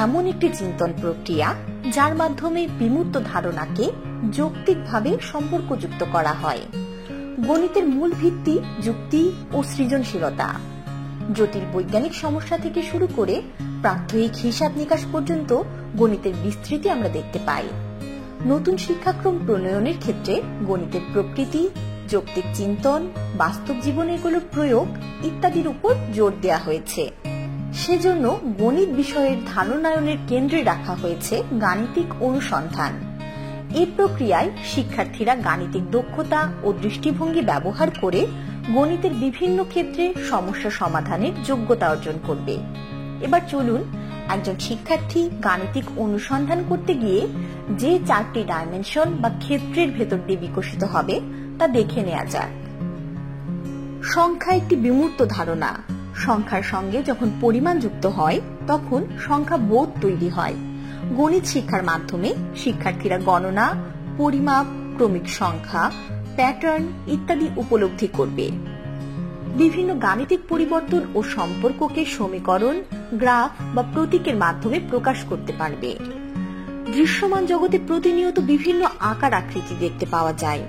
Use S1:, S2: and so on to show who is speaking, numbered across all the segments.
S1: এমন একটি চিন্তন প্রক্রিয়া যার মাধ্যমে বিমূর্ত ধারণাকে যৌক্তিকভাবে সম্পর্কযুক্ত করা হয়। গণিতের মূল ভিত্তি যুক্তি ও সৃজনশীলতা। জটিল বৈজ্ঞানিক সমস্যা থেকে শুরু করে প্রাত্যহিক হিসাব নিকাশ পর্যন্ত গণিতের বিস্তৃতি আমরা দেখতে পাই। নতুন শিক্ষাক্রম প্রণয়নের ক্ষেত্রে গণিতের প্রকৃতি, যৌক্তিক চিন্তন, বাস্তব জীবনে এগুলোর প্রয়োগ ইত্যাদির উপর জোর দেওয়া হয়েছে। সেজন্য গণিত বিষয়ের ধারণায়নের কেন্দ্রে রাখা হয়েছে গাণিতিক অনুসন্ধান। এই প্রক্রিয়ায় শিক্ষার্থীরা গাণিতিক দক্ষতা ও দৃষ্টিভঙ্গি ব্যবহার করে গণিতের বিভিন্ন ক্ষেত্রে সমস্যা সমাধানের যোগ্যতা অর্জন করবে। এবার চলুন একজন শিক্ষার্থী গাণিতিক অনুসন্ধান করতে গিয়ে যে 4টি ডাইমেনশন বা ক্ষেত্রের ভেতর দিয়ে বিকশিত হবে তা দেখে নেওয়া যাক। সংখ্যা একটি বিমূর্ত ধারণা। সংখ্যার সঙ্গে যখন পরিমাণ যুক্ত হয় তখন সংখ্যা বোধ তৈরি হয়। গণিত শিক্ষার মাধ্যমে শিক্ষার্থীরা গণনা, পরিমাপ, ক্রমিক সংখ্যা, প্যাটার্ন ইত্যাদি উপলব্ধি করবে। বিভিন্ন গাণিতিক পরিবর্তন ও সম্পর্ককে সমীকরণ, গ্রাফ বা প্রতীকের মাধ্যমে প্রকাশ করতে পারবে। দৃশ্যমান জগতে প্রতিনিয়ত বিভিন্ন আকার আকৃতি দেখতে পাওয়া যায়।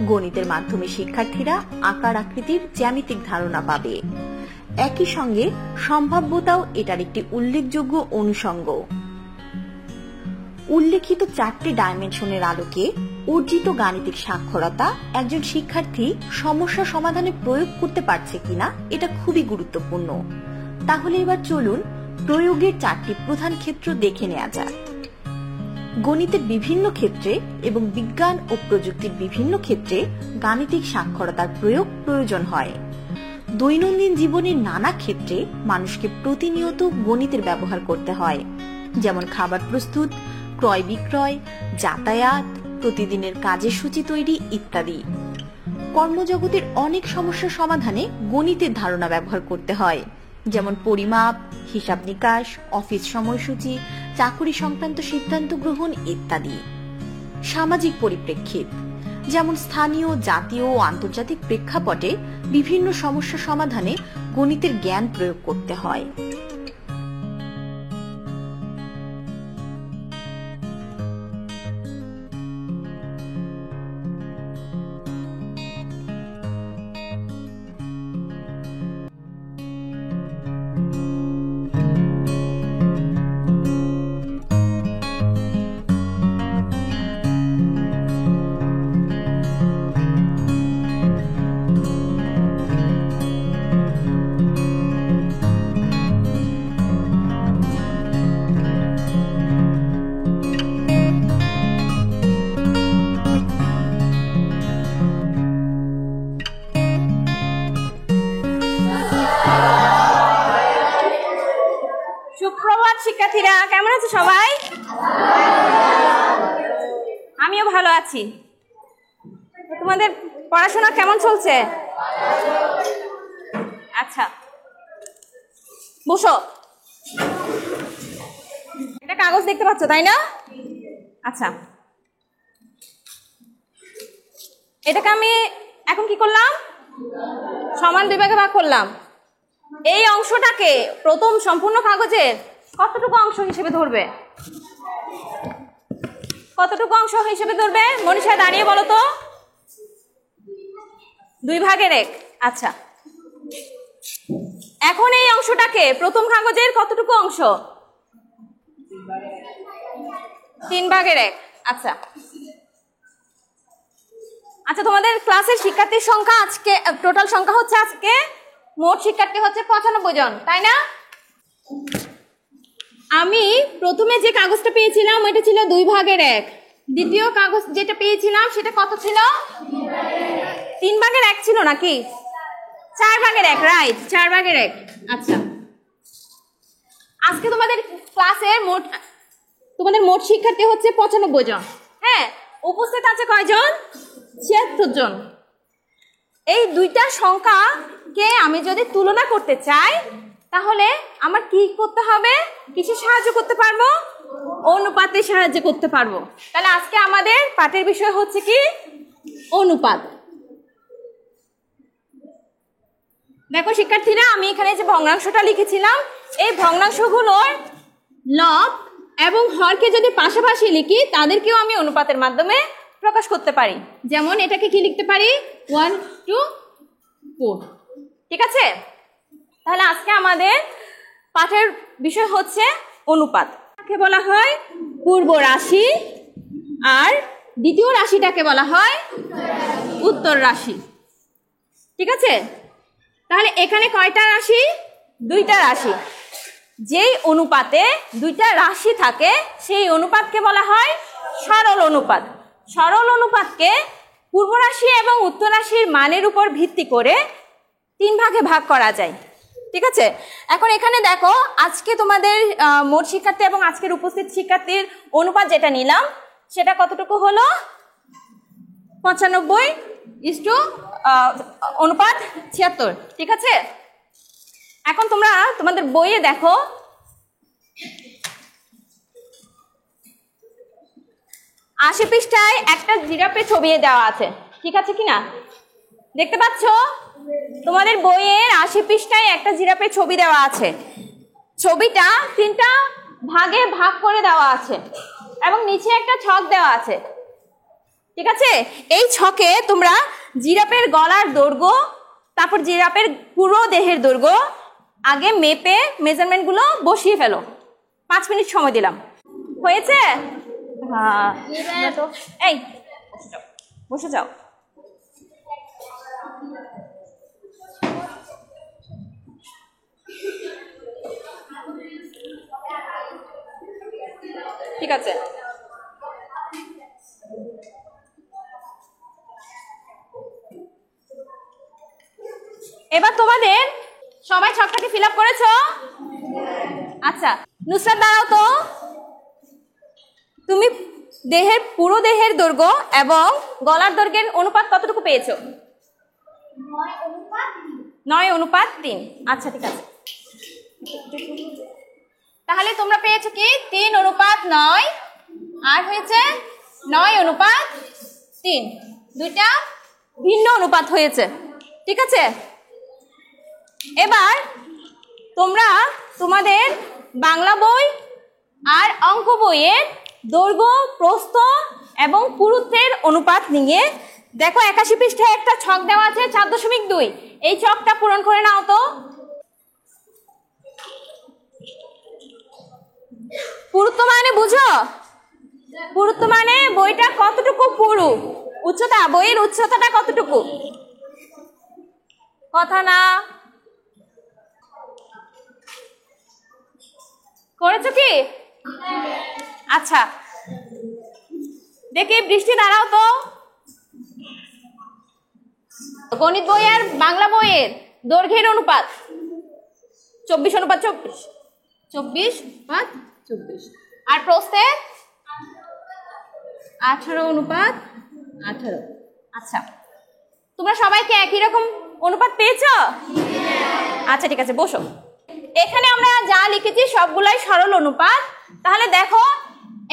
S1: গণিতের মাধ্যমে শিক্ষার্থীরা আকার আকৃতির জ্যামিতিক ধারণা পাবে। একই সঙ্গে সম্ভাব্যতাও এটার একটি উল্লেখযোগ্য অনুষঙ্গ। উল্লেখিত 4টি ডাইমেনশনের আলোকে অর্জিত গাণিতিক সাক্ষরতা একজন শিক্ষার্থী সমস্যা সমাধানে প্রয়োগ করতে পারছে কিনা এটা খুবই গুরুত্বপূর্ণ। তাহলে এবার চলুন প্রয়োগের 4টি প্রধান ক্ষেত্র দেখে নেওয়া যাক। গণিতের বিভিন্ন ক্ষেত্রে এবং বিজ্ঞান ও প্রযুক্তির বিভিন্ন ক্ষেত্রে গাণিতিক সাক্ষরতার প্রয়োগ প্রয়োজন হয়। দৈনন্দিন জীবনের নানা ক্ষেত্রে মানুষকে প্রতিনিয়ত গণিতের ব্যবহার করতে হয়, যেমন খাবার প্রস্তুত, ক্রয় বিক্রয়, যাতায়াত, প্রতিদিনের কাজের সূচি তৈরি ইত্যাদি। কর্মজগতের অনেক সমস্যা সমাধানে গণিতের ধারণা ব্যবহার করতে হয়, যেমন পরিমাপ, হিসাব নিকাশ, অফিস সময়সূচি, চাকুরি সংক্রান্ত সিদ্ধান্ত গ্রহণ ইত্যাদি। সামাজিক পরিপ্রেক্ষিত, যেমন স্থানীয়, জাতীয় ও আন্তর্জাতিক প্রেক্ষাপটে বিভিন্ন সমস্যা সমাধানে গণিতের জ্ঞান প্রয়োগ করতে হয়।
S2: সুপ্রভাত শিক্ষার্থীরা, কেমন আছো সবাই? আমিও ভালো আছি। তোমাদের পড়াশোনা কেমন চলছে? আচ্ছা, বসো। একটা কাগজ দেখতে পাচ্ছ, তাই না? আচ্ছা, এটাকে আমি এখন কি করলাম? সমান 2 ভাগে ভাগ করলাম। এই অংশটাকে প্রথম সম্পূর্ণ কাগজের কতটুকু অংশ হিসেবে ধরবে? কতটুকু অংশ হিসেবে ধরবে? মনীষা দাঁড়িয়ে বলো তো। 2 ভাগের 1। আচ্ছা, এখন এই অংশটাকে প্রথম কাগজের কতটুকু অংশ? 3 ভাগের 1। আচ্ছা আচ্ছা, তোমাদের ক্লাসের শিক্ষার্থীর সংখ্যা আজকে টোটাল সংখ্যা হচ্ছে, আজকে মোট শিক্ষার্থী হচ্ছে 95 জন, তাই না? আমি প্রথমে যে কাগজটা পেয়েছিলাম ওইটা ছিল 2 ভাগের 1। দ্বিতীয় কাগজ যেটা পেয়েছিলাম সেটা কত ছিল? 3 ভাগের 1 ছিল নাকি? 4 ভাগের 1, রাইট, 4 ভাগের 1। আচ্ছা, আজকে তোমাদের ক্লাসের মোট শিক্ষার্থী হচ্ছে 95 জন। হ্যাঁ, উপস্থিত আছে কয়জন? 76 জন। এই দুইটা সংখ্যাকে আমি যদি তুলনা করতে চাই তাহলে আমার কি করতে হবে? কিসে সাহায্য করতে পারবো? অনুপাতে সাহায্য করতে পারবো। তাহলে আজকে আমাদের পাঠের বিষয় হচ্ছে কি? অনুপাত। দেখো শিক্ষার্থীরা, আমি এখানে যে ভগ্নাংশটা লিখেছিলাম, এই ভগ্নাংশগুলোর লব এবং হরকে যদি পাশাপাশি লিখি তাদেরকেও আমি অনুপাতের মাধ্যমে প্রকাশ করতে পারি। যেমন এটাকে কি লিখতে পারি, 1:4। ঠিক আছে, তাহলে আজকে আমাদের পাঠের বিষয় হচ্ছে অনুপাত। কে বলা হয় পূর্ব রাশি, আর দ্বিতীয় রাশিটাকে বলা হয় উত্তর রাশি। ঠিক আছে, তাহলে এখানে কয়টা রাশি? দুইটা রাশি। যেই অনুপাতে দুইটা রাশি থাকে সেই অনুপাতকে বলা হয় সরল অনুপাত। সরল অনুপাতকে পূর্ব রাশি এবং উত্তর রাশির মানের উপর ভিত্তি করে 3 ভাগে ভাগ করা যায়। ঠিক আছে, এখন এখানে দেখো আজকে তোমাদের মোট শিক্ষার্থী এবং আজকের উপস্থিত শিক্ষার্থীর অনুপাত যেটা নিলাম সেটা কতটুকু হলো? 95 অনুপাত 76। ঠিক আছে, এখন তোমরা তোমাদের বইয়ে দেখো 80 পৃষ্ঠায় একটা জিরাফে ছবি দেওয়া আছে। ঠিক আছে কিনা, দেখতে পাচ্ছ? তোমাদের বইয়ের 80 পৃষ্ঠায় একটা জিরাফের ছবি দেওয়া আছে। ছবিটা 3টা ভাগে ভাগ করে দেওয়া আছে এবং নিচে একটা ছক দেওয়া আছে। ঠিক আছে, এই ছকে তোমরা জিরাফের গলার দৈর্ঘ্য, তারপর জিরাফের পুরো দেহের দৈর্ঘ্য আগে মেপে মেজারমেন্টগুলো বসিয়ে ফেলো। 5 মিনিট সময় দিলাম। হয়েছে? হ্যাঁ, এই বসে যাও। ঠিক আছে, এবার তোমাদের সবাই ছকটাকে ফিল আপ করেছো? আচ্ছা, নুসরাত দাঁড়াও তো। তুমি পুরো দেহের দৈর্ঘ্য এবং গলার দৈর্ঘ্যের অনুপাত কতটুকু পেয়েছো? 9:3। আচ্ছা ঠিক আছে, তাহলে তোমরা পেয়েছো কি 3:9 আর হয়েছে 9:3। দুইটা ভিন্ন অনুপাত হয়েছে। ঠিক আছে, এবার তোমরা তোমাদের বাংলা বই আর অঙ্ক বইয়ের দৈর্ঘ্য, প্রস্থ এবং পুরুত্বের অনুপাত নিয়ে দেখো 81 পৃষ্ঠায় একটা ছক দেওয়া আছে 4.2। এই ছকটা পূরণ করে নাও তো। পুরুত্ব মানে বুঝো? পুরুত্ব মানে বইটা কতটুকু পুরু, উচ্চতা, বইয়ের উচ্চতাটা কতটুকু? কথা না করেছো কি? আচ্ছা, দেখি বৃষ্টি দাঁড়াও তো। গণিত বই আর বাংলা বইয়ের দৈর্ঘ্যের অনুপাত 24:24। 24:24। আর প্রস্থের 18:18। আচ্ছা, তোমরা সবাইকে একই রকম অনুপাত পেয়েছো? আচ্ছা ঠিক আছে, বসো। এখানে আমরা যা লিখেছি সবগুলাই সরল অনুপাত। তাহলে দেখো,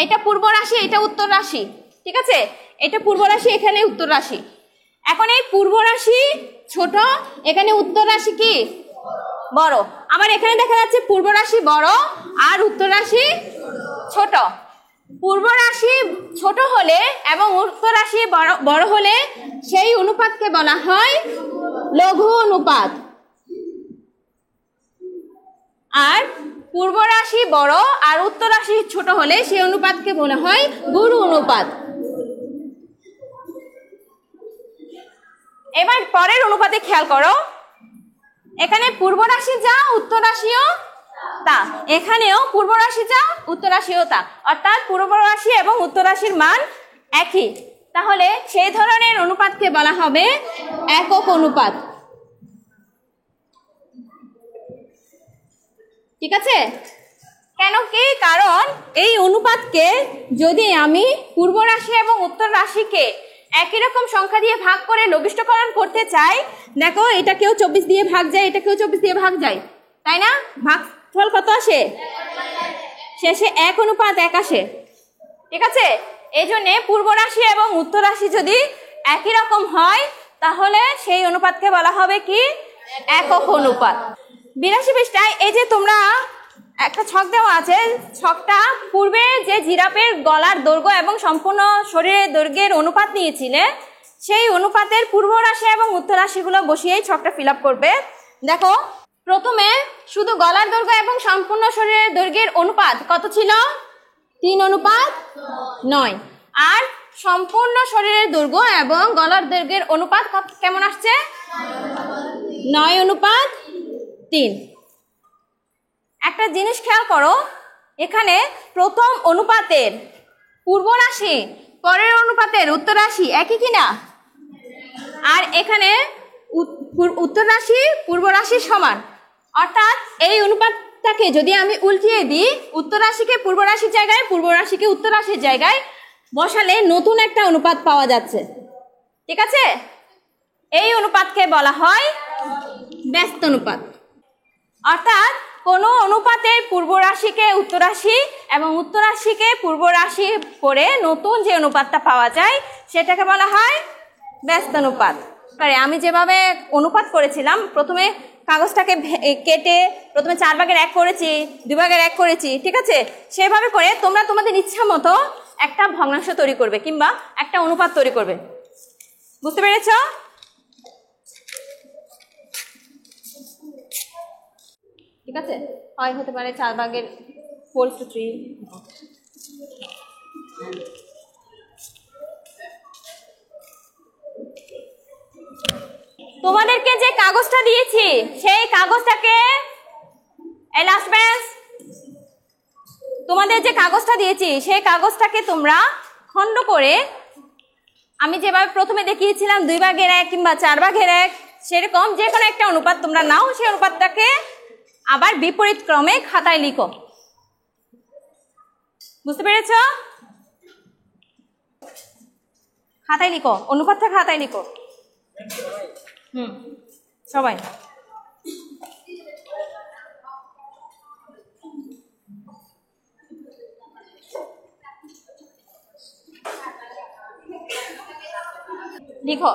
S2: এটা পূর্ব রাশি, এটা উত্তর রাশি। ঠিক আছে, এটা পূর্ব রাশি, এখানে উত্তর রাশি। এখন এই পূর্ব রাশি ছোট, এখানে উত্তর রাশি কি বড়। আবার এখানে দেখা যাচ্ছে পূর্ব রাশি বড় আর উত্তর রাশি ছোট। পূর্ব রাশি ছোট হলে এবং উত্তর রাশি বড় হলে সেই অনুপাতকে বলা হয় লঘু অনুপাত। আর পূর্ব রাশি বড় আর উত্তর রাশি ছোট হলে সেই অনুপাতকে বলা হয় গুরু অনুপাত। এবার পরের অনুপাতে খেয়াল করো, এখানে পূর্ব রাশি যা উত্তর রাশিও তা, এখানেও পূর্ব রাশি যা উত্তর রাশিও তা, অর্থাৎ পূর্ব রাশি এবং উত্তর রাশির মান একই। তাহলে সেই ধরনের অনুপাতকে বলা হবে একক অনুপাত। ঠিক আছে, কেন কি? কারণ এই অনুপাতকে যদি আমি পূর্ব রাশি এবং উত্তর রাশিকে একই রকম সংখ্যা দিয়ে ভাগ করে লঘিষ্ঠকরণ করতে চাই, দেখো এটাকেও 24 দিয়ে ভাগ যায়, এটাকেও 24 দিয়ে ভাগ যায়, তাই না? ভাগফল কত আসে? শেষে 1:1 আসে। ঠিক আছে, এই জন্যে পূর্ব রাশি এবং উত্তর রাশি যদি একই রকম হয় তাহলে সেই অনুপাতকে বলা হবে কি? একক অনুপাত। 82 পৃষ্ঠায় এই যে তোমরা একটা ছক দেওয়া আছে, ছকটা পূর্বে যে জিরাফের গলার দৈর্ঘ্য এবং সম্পূর্ণ শরীরের দৈর্ঘ্যের অনুপাত নিয়েছিলে সেই অনুপাতের পূর্ব রাশি এবং উত্তর রাশিগুলো বসিয়েই ছকটা ফিল আপ করবে। দেখো, প্রথমে শুধু গলার দৈর্ঘ্য এবং সম্পূর্ণ শরীরের দৈর্ঘ্যের অনুপাত কত ছিল? 3:9। আর সম্পূর্ণ শরীরের দৈর্ঘ্য এবং গলার দৈর্ঘ্যের অনুপাত কেমন আসছে? 9:3। একটা জিনিস খেয়াল করো, এখানে প্রথম অনুপাতের পূর্ব রাশি পরের অনুপাতের উত্তর রাশি একই কিনা? আর এখানে উত্তর রাশি পূর্ব রাশির সমান, অর্থাৎ এই অনুপাতটাকে যদি আমি উল্টিয়ে দিই, উত্তর রাশিকে পূর্ব রাশির জায়গায়, পূর্ব রাশিকে উত্তর রাশির জায়গায় বসালে নতুন একটা অনুপাত পাওয়া যাচ্ছে। ঠিক আছে, এই অনুপাতকে বলা হয় ব্যস্ত অনুপাত। অর্থাৎ কোন অনুপাতের পূর্ব রাশিকে উত্তর রাশি এবং উত্তর রাশিকে পূর্ব রাশি করে নতুন যে অনুপাতটা পাওয়া যায় সেটাকে বলা হয় ব্যস্ত অনুপাত। আমি যেভাবে অনুপাত করেছিলাম, প্রথমে কাগজটাকে কেটে প্রথমে 4 ভাগের 1 করেছি, 2 ভাগের 1 করেছি, ঠিক আছে? সেভাবে করে তোমরা তোমাদের ইচ্ছা মতো একটা ভগ্নাংশ তৈরি করবে কিংবা একটা অনুপাত তৈরি করবে। বুঝতে পেরেছ? ঠিক আছে, হয় হতে পারে 4 ভাগের 4:3। তোমাদেরকে যে কাগজটা দিয়েছি সেই কাগজটাকে লাস্ট ব্যাচ, তোমাদের যে কাগজটা দিয়েছি সেই কাগজটাকে তোমরা খণ্ড করে, আমি যেভাবে প্রথমে দেখিয়েছিলাম 2 ভাগের 1 কিংবা 4 ভাগের 1, সেরকম যে কোনো একটা অনুপাত তোমরা নাও, সেই অনুপাতটাকে আবার বিপরীত ক্রমে খাতায় লিখো। বুঝতে পেরেছ? খাতায় লিখো, অনুপাতটা খাতায় লিখো। সবাই লিখো।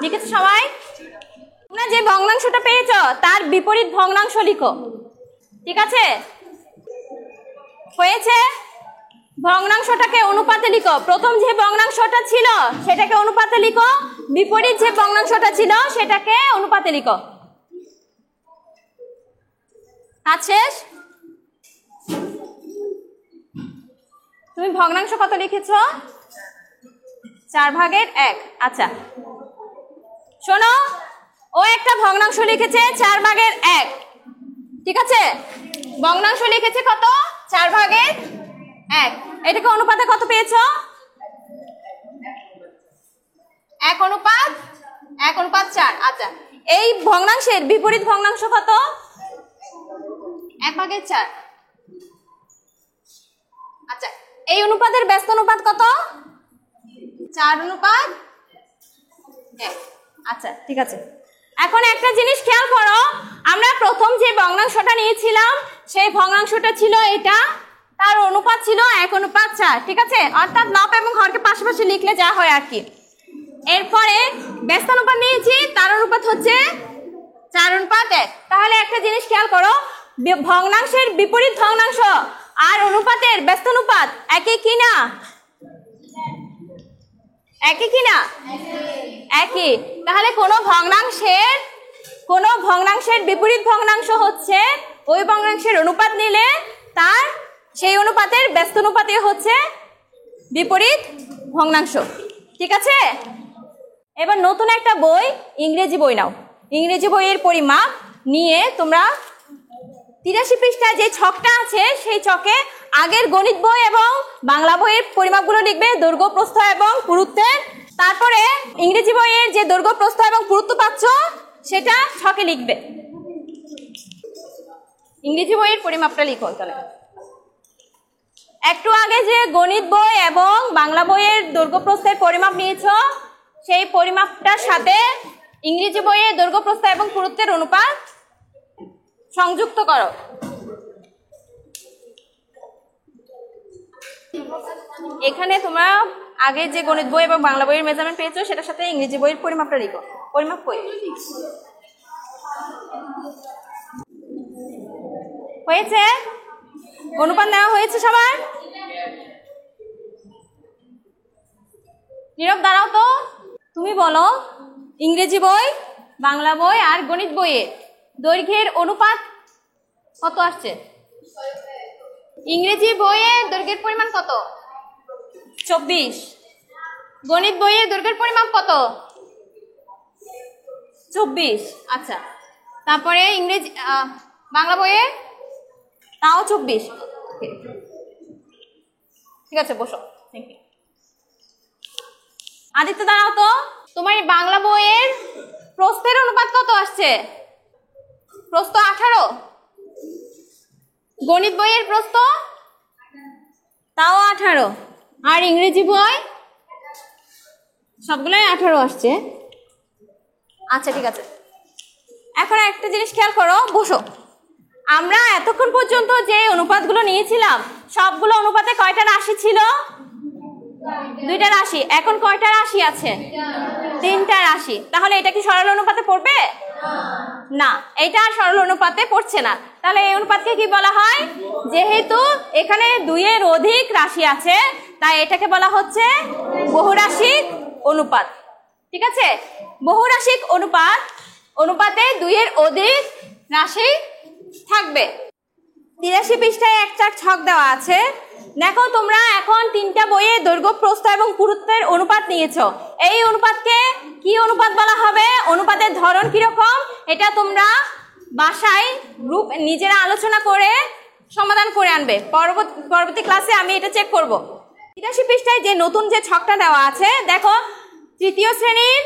S2: লিখেছো সবাই? তোমরা যে ভগ্নাংশটা পেয়েছো তার বিপরীত ভগ্নাংশ লিখো। ঠিক আছে, হয়েছে? ভগ্নাংশটাকে অনুপাতে লিখো। প্রথম যে ভগ্নাংশটা ছিল সেটাকে অনুপাতে লিখো, বিপরীত যে ভগ্নাংশটা ছিল সেটাকে অনুপাতে লিখো। কাজ শেষ? তুমি ভগ্নাংশ কত লিখেছো? 4 ভাগের 1। আচ্ছা শোনো, ও একটা ভগ্নাংশ লিখেছে 4 ভাগের 1। ঠিক আছে, ভগ্নাংশ লিখেছে কত? 4 ভাগের 1। এটাকে অনুপাতে কত পেয়েছো? 1:4। আচ্ছা, এই ভগ্নাংশের বিপরীত ভগ্নাংশ কত? 1/4। আচ্ছা, এই অনুপাতের ব্যস্ত অনুপাত কত? 4:1। আচ্ছা ঠিক আছে, এখন একটা জিনিস খেয়াল করো, আমরা প্রথম যে ভগ্নাংশটা নিয়েছিলাম সেই ভগ্নাংশটা ছিল এটা, তার অনুপাত ছিল 1:4। ঠিক আছে, অর্থাৎ লব এবং হরকে পাশাপাশি লিখলে যা হয় আর কি। এরপরে ব্যস্ত অনুপাত নিয়েছি, তার অনুপাত হচ্ছে 4:1। তাহলে একটা জিনিস খেয়াল করো, ভগ্নাংশের বিপরীত ভগ্নাংশ আর অনুপাতের ব্যস্ত অনুপাত একই কিনা? একই কিনা? একই। তাহলে কোনো ভগ্নাংশের বিপরীত ভগ্নাংশ হচ্ছে ওই ভগ্নাংশের অনুপাত নিলে তার সেই অনুপাতের ব্যস্ত অনুপাতই হচ্ছে বিপরীত ভগ্নাংশ। ঠিক আছে, এবার নতুন একটা বই, ইংরেজি বই নাও। ইংরেজি বইয়ের পরিমাপ নিয়ে তোমরা 83 পৃষ্ঠায় যে ছকটা আছে সেই ছকে আগের গণিত বই এবং বাংলা বইয়ের পরিমাপগুলো লিখবে, দৈর্ঘ্য, প্রস্থ এবং পুরুত্বের। তারপরে ইংরেজি বইয়ের যে দৈর্ঘ্য, প্রস্থ এবং পুরুত্ব পাচ্ছ সেটা ছকে লিখবে। ইংরেজি বইয়ের পরিমাপটা লিখো। তাহলে একটু আগে যে গণিত বই এবং বাংলা বইয়ের দৈর্ঘ্য প্রস্থের পরিমাপ নিয়েছো সেই পরিমাপটার সাথে ইংরেজি বইয়ের দৈর্ঘ্য, প্রস্থ এবং পুরুত্বের অনুপাত সংযুক্ত করো। এখানে তোমরা আগে যে গণিত বই এবং বাংলা বইয়ের মেজারমেন্ট পেয়েছো সেটার সাথে ইংরেজি বইয়ের পরিমাপটা লিখো। পরিমাপ কই হয়েছে? অনুপাত নেওয়া হয়েছে সবার? নীরব দাঁড়াও তো, তুমি বলো ইংরেজি বই, বাংলা বই আর গণিত বইয়ে দৈর্ঘ্যের অনুপাত কত আসছে? ইংরেজি বইয়ে দৈর্ঘ্যের পরিমাণ কত? 24। গণিত বইয়ে দৈর্ঘ্যের পরিমাপ কত? 24। আচ্ছা, তারপরে ইংরেজি বাংলা বইয়ে তাও 24। ঠিক আছে, বসো। Thank you. আদিত্য দাঁড়াও তো, তোমার এই বাংলা বইয়ের প্রস্থের অনুপাত কত আসছে? প্রস্থ 18। গণিত বইয়ের প্রস্থ তাও 18। আর ইংরেজি বই সবগুলোই 18 আসছে। আচ্ছা ঠিক আছে, এখন একটা জিনিস খেয়াল করো, বসো। আমরা এতক্ষণ পর্যন্ত যে অনুপাতগুলো নিয়েছিলাম সবগুলো অনুপাতে কয়টা রাশি ছিল? 2টা রাশি। এখন কয়টা রাশি আছে? 3টা রাশি। তাহলে এটা কি সরল অনুপাতে পড়বে? না, এটা আর সরল অনুপাতে পড়ছে না। তাহলে এই অনুপাতকে কি বলা হয়? যেহেতু এখানে 2-এর অধিক রাশি আছে তাই এটাকে বলা হচ্ছে বহুরাশিক অনুপাত। ঠিক আছে, বহুরাশিক অনুপাত, অনুপাতে 2-এর অধিক রাশি থাকবে। 83 পৃষ্ঠায় একটা ছক দেওয়া আছে। দেখো তোমরা এখন 3টা বইয়ে দৈর্ঘ্য, প্রস্থ এবং পুরুত্বের অনুপাত নিয়েছো। এই অনুপাতকে কি অনুপাত বলা হবে? অনুপাতের ধরন কিরকম এটা তোমরা বাসায় গ্রুপ নিজেরা আলোচনা করে সমাধান করে আনবে। পরবর্তী ক্লাসে আমি এটা চেক করব। 83 পৃষ্ঠায় যে নতুন যে ছকটা দেওয়া আছে, দেখো তৃতীয় শ্রেণীর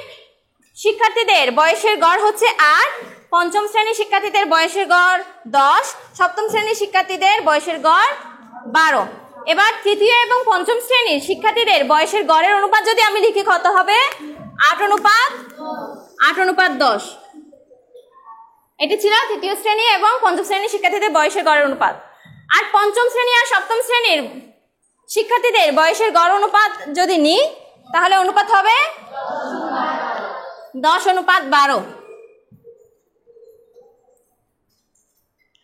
S2: শিক্ষার্থীদের বয়সের গড় হচ্ছে 8, পঞ্চম শ্রেণীর শিক্ষার্থীদের বয়সের গড় 10, সপ্তম শ্রেণীর শিক্ষার্থীদের বয়সের গড় 12। এবার তৃতীয় এবং পঞ্চম শ্রেণীর শিক্ষার্থীদের বয়সের গড়ের অনুপাত যদি আমি লিখি কত হবে? 8:10। এটি ছিল তৃতীয় শ্রেণী এবং পঞ্চম শ্রেণীর শিক্ষার্থীদের বয়সের গড়ের অনুপাত। আর পঞ্চম শ্রেণী আর সপ্তম শ্রেণীর শিক্ষার্থীদের বয়সের গড় অনুপাত যদি নিই তাহলে অনুপাত হবে 10:12।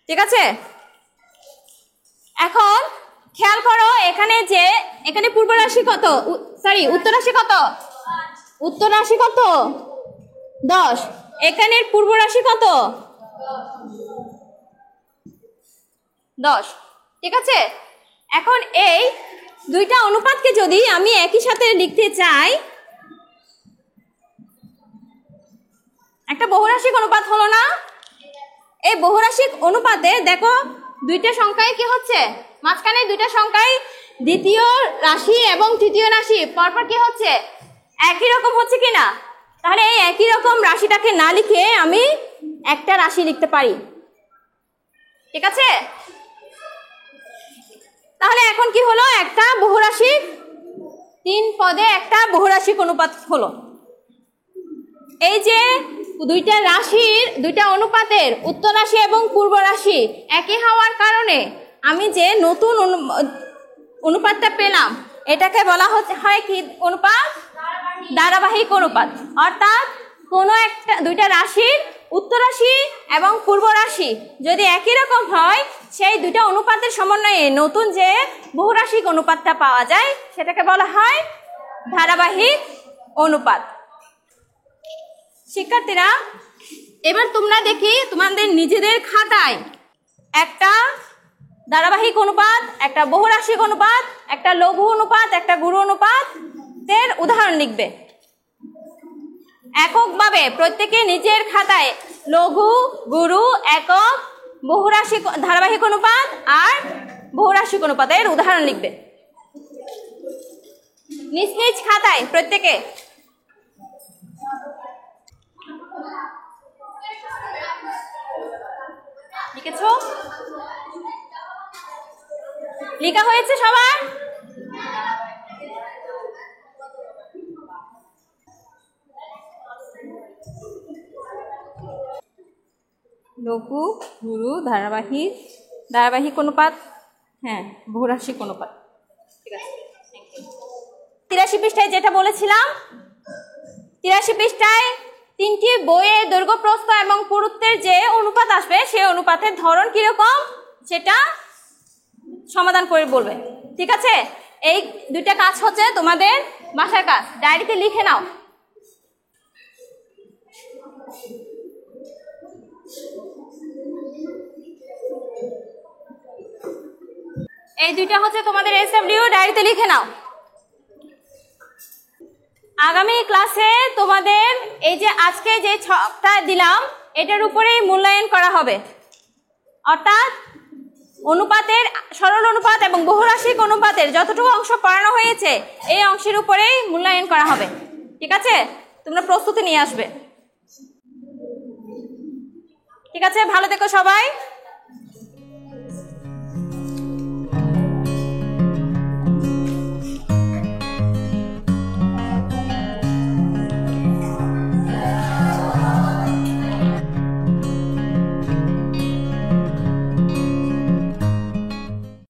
S2: ঠিক আছে, এখন খেয়াল করো এখানে পূর্ব রাশি কত, উত্তর রাশি কত? উত্তর রাশি কত? 10। এখানের পূর্ব রাশি কত? 10। ঠিক আছে, এখন এই 2টা অনুপাতকে যদি আমি একই সাথে লিখতে চাই, একটা বহুরাশিক অনুপাত হলো না? এই বহুরাশিক অনুপাতে দেখো 2টা সংখ্যায় কি হচ্ছে? মাঝখানে 2টা সংখ্যায় দ্বিতীয় রাশি এবং তৃতীয় রাশি পরপর কি হচ্ছে? একই রকম হচ্ছে কিনা? তাহলে এই একই রকম রাশিটাকে না লিখে আমি একটা রাশি লিখতে পারি। ঠিক আছে, তাহলে এখন কি হলো? একটা বহুরাশিক, 3 পদে একটা বহুরাশিক অনুপাত হলো। এই যে 2টা রাশির, 2টা অনুপাতের উত্তর রাশি এবং পূর্ব রাশি একই হওয়ার কারণে আমি যে নতুন অনুপাতটা পেলাম এটাকে বলা হয় কি অনুপাত? ধারাবাহিক অনুপাত। অর্থাৎ কোনো একটা 2টা রাশির উত্তর রাশি এবং পূর্ব রাশি যদি একই রকম হয় সেই 2টা অনুপাতের সমন্বয়ে নতুন যে বহুরাশিক অনুপাতটা পাওয়া যায় সেটাকে বলা হয় ধারাবাহিক অনুপাত। শিক্ষার্থীরা, এবার তোমরা দেখি তোমাদের নিজেদের খাতায় একটা ধারাবাহিক অনুপাত, একটা বহুরাশিক অনুপাত, একটা লঘু অনুপাত, একটা গুরু অনুপাতের উদাহরণ লিখবে। এককভাবে প্রত্যেকে নিজের খাতায় লঘু, গুরু, একক, বহুরাশিক ধারাবাহিক অনুপাত আর বহুরাশিক অনুপাতের উদাহরণ লিখবে নিজ নিজ খাতায় প্রত্যেকে। লিখেছো? লেখা হয়েছে সবার? লঘু, গুরু, ধারাবাহিক অনুপাত, হ্যাঁ বহুরাশিক অনুপাত। ঠিক আছে। 83 পৃষ্ঠায় যেটা বলেছিলাম, 83 পৃষ্ঠায় 3টি বইয়ের দৈর্ঘ্য, প্রস্থ এবং পুরুত্বের যে অনুপাত আসবে সেই অনুপাতের ধরন কিরকম সেটা সমাধান করে বলবে। ঠিক আছে, এই দুইটা কাজ হচ্ছে তোমাদের বাসার কাজ, ডায়েরিতে লিখে নাও। এই দুইটা হচ্ছে তোমাদের এসডব্লিউ, ডায়েরিতে লিখে নাও। আগামী ক্লাসে তোমাদের এই যে আজকে যে ছকটা দিলাম এটার উপরেই মূল্যায়ন করা হবে, অর্থাৎ অনুপাতের, সরল অনুপাত এবং বহুরাশিক অনুপাতের যতটুকু অংশ পড়ানো হয়েছে এই অংশের উপরেই মূল্যায়ন করা হবে। ঠিক আছে, তোমরা প্রস্তুতি নিয়ে আসবে। ঠিক আছে, ভালো থেকো সবাই।